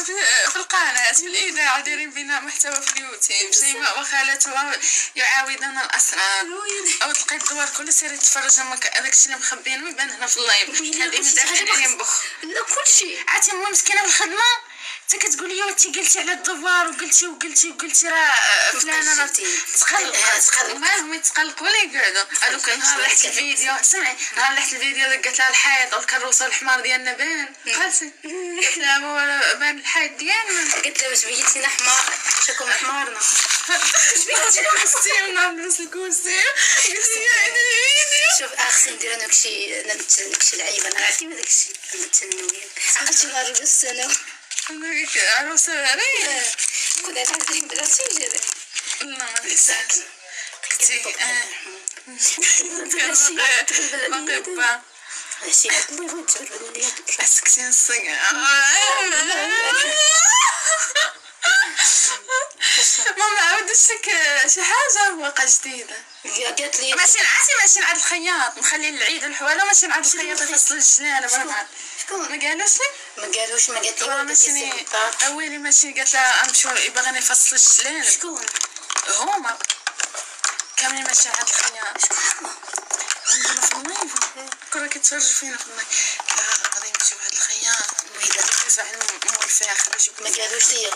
في القناة في الإذاعة دايرين بنا محتوى في اليوتيوب شيماء وخالتها يعاودون الأسرار أو تلقاي الدوار كل سيري تتفرج هذاك الشيء اللي مخبينه ويبان هنا في اللايف هذه من داخل دايرين بخ لا كلشي عرفتي هما مسكينة في الخدمة انت كتقولي يا انت قلتي على الدوار وقلتي راه فلانه راه تقلق ما هم يتقلقوا ولا يقعدوا هذوك نهار لحت الفيديو سمعي نهار لحت الفيديو دقت لها الحيط والكروسه الحمار ديالنا بان قالت لا هو بان الحيط ديالنا قلت لها واش بيتينا حمار شكون حمارنا بيتي الكرسي ونلبس الكرسي قلتي يا فيديو شوف اخسي ندير انا داكشي العيب انا عرفتي ما داكشي نمثل وياك عقلتي نهار بس انا عروسه غريبه كنا تعرفين بلاتي جري لا ما بيساعد كنتي مقبة هادشي الله يغفر تبرد ليا اسكتي نصك ماما عاودت لك شي حاجه واقع جديده قالت لي ماشي نعاد الخياط مخلين العيد الحواله ماشي نعاد الخياط يفصل الجنانه ولا شكون ما قالوش لك ما قالوش ما قالت لي ماشي اويلي ماشي قالت لها نمشيو يبغيني يفصل الجنانه شكون هما كاملين ماشي نعاد الخياط عندنا في النايف كنا كيتفرجوا فينا في النايف لا غادي نمشيو واحد الخياط ويدا يدفع مول الفاخر باش ما قالوش لي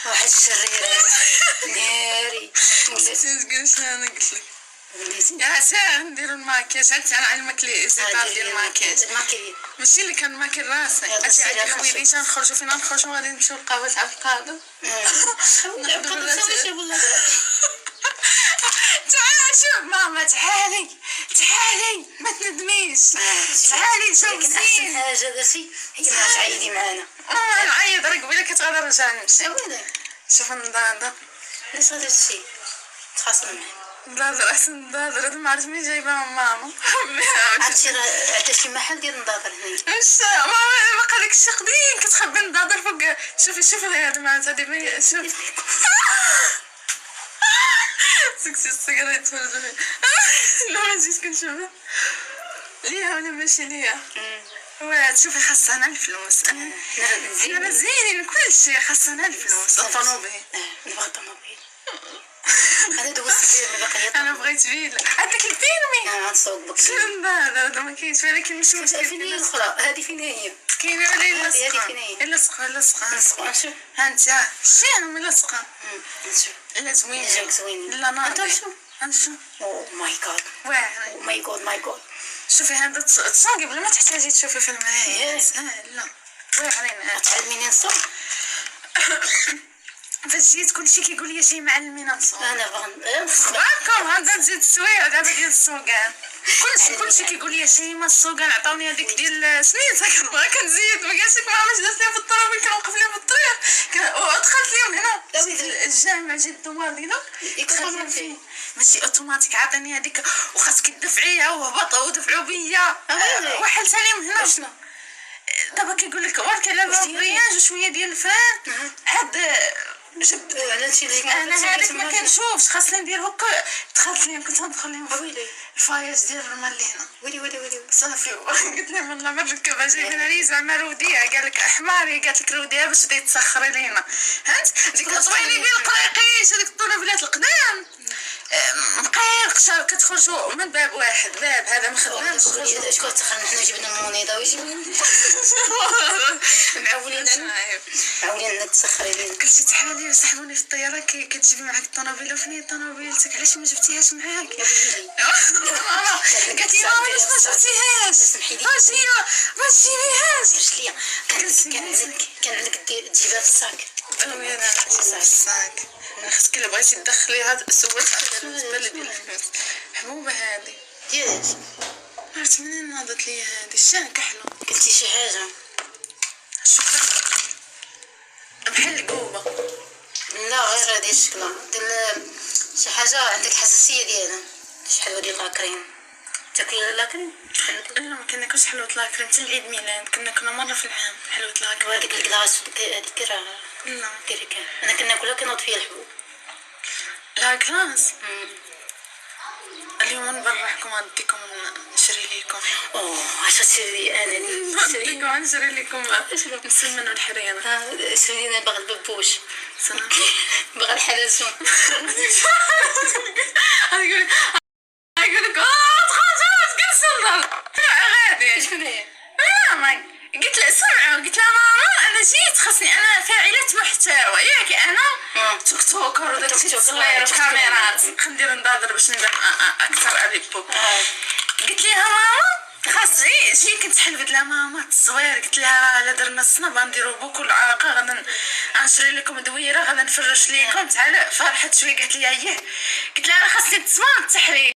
واحد الشرير ناري قلت لك يا ساعة نديرو الماكياج انت انا علمك لي زيبار ديال الماكياج ماشي اللي كان ماكي راسك اجي على الحويليت نخرجوا فينا نخرجوا غادي نمشيو للقهوة تاع القادم تعالي شوف ماما تعالي ما تندميش تعالي شوف لكن احسن حاجه درتي هي ما تعيدي معانا نعيط راه قبيله كتغادى نرجع نمشي شوف نضاضر علاش غادي تمشي تخاصم معايا نضاضر احسن نضاضر هذا ما عرفت منين جايبها ماما عرفتي عندها شي محل ديال النضاضر هنايا واش ماما باقا داك الشيء قديم كتخبي النضاضر فوق شوفي هذا مع هذه شوف سكسي الصغيرة يتفرجوا فيه لا ما جيت كنشوفها ليها ولا ماشي ليها تشوفي خاصنا الفلوس انا زينين كل شيء خاصنا الفلوس الطوموبيل نبغي الطوموبيل انا دوزت البقيه انا بغيت فيلا عندك البيرمي غنسوق بك هذا ما كاينش ولكن مش مشكل فين هي الاخرى هذه فين هي كاينه ولا هذه فين هي لصقه نشوف ها انت شنو من لصقه نشوف لا زوين لا ناضي نشوف او ماي جاد واعر او ماي جاد شوفي هذا تصون قبل ما تحتاجي تشوفي في المرايا لا واعرين تعلميني نصوم فاش جيت كلشي كيقول لي شي معلمين نصوم انا معكم هذا تزيد السويع دابا ديال السوقان كلشي كيقول لي شي ما السوقان عطاوني هذيك ديال سنيتها كنبغي كنزيد ما قالش لك ماما اش درت لي في الطرابل كنوقف لي في الطريق ودخلت ليهم هنا الجامع جيت الدوار ديالو دخلت فيه ماشي اوتوماتيك عطاني هذيك وخاصك تدفعيها وهبطوا ودفعوا بيا وحلت عليهم هنا شنو دابا كيقول لك ورك على الرياج وشويه ديال الفران عاد جبت انا هذاك ما كنشوفش خاصني ندير هكا دخلت ليهم كنت ندخل لهم الفايز ديال المال اللي هنا ويلي صافي قلت لهم والله ما نركب جايبين لي زعما روديه قال لك حماري قالت لك روديه باش بديتي تسخري لينا فهمت ديك طويني بين القراقيش هذيك الطونوبيلات القدام مقيرقشه كتخرجوا من باب واحد باب هذا ما خدامش شكون تخرج حنا جبنا المونيضه معولين تسخري لينا قلتي تعالي سحبوني في الطياره كتجيبي معاك الطونوبيله فين طونوبيلتك علاش ما جبتيهاش معاك قالت لي ماما علاش ما جبتيهاش واش هي ما تجيبيهاش واش ليا كان عندك تجيبها في الصاك في الصاك خاصك الا بغيتي تدخليها سويتها بالنسبه ديال الفلوس حبوبه هذه ديالك عرفت منين ناضت لي هذه الشان كحلو قلتي شي حاجه شكرا بحال القوبه لا غير هذه الشكله ديال شي حاجه عندك حساسيه ديالها شي حلوه ديال لاكريم تاكل لاكريم لا ما كناكلش حلوه لاكريم حتى العيد ميلاد كنا مره في العام حلوه لاكريم وهذيك الكلاص هذيك راه لا ديري كان انا كناكلها كنوض فيها الحبوب لا كلاس اليوم نبرحكم غنديكم نشري ليكم. اش تشري انا غنديكم نشري ليكم نسمن الحرينه. شري لنا باغي الببوش باغي الحلزون. يقول لك تخرج جلس نضل غادي. شكون هي؟ ماما قلت لها سمعوا، قلت لها ماما انا جيت خاصني انا فاعلة محتوى ياك انا توك توكر وداك الشيء الصغير وكاميرات ندير نضادر باش ندير اكثر ابيبو. قلت لها ماما خاص جي كنت حلفت لها ماما الصغير، قلت لها لا درنا الصناب غنديرو بوكو العلاقه غادا غنشري لكم دويره غادا نفرش ليكم تعال فرحت شويه قالت لي اييه. قلت لها انا خاصني تسمع التحريك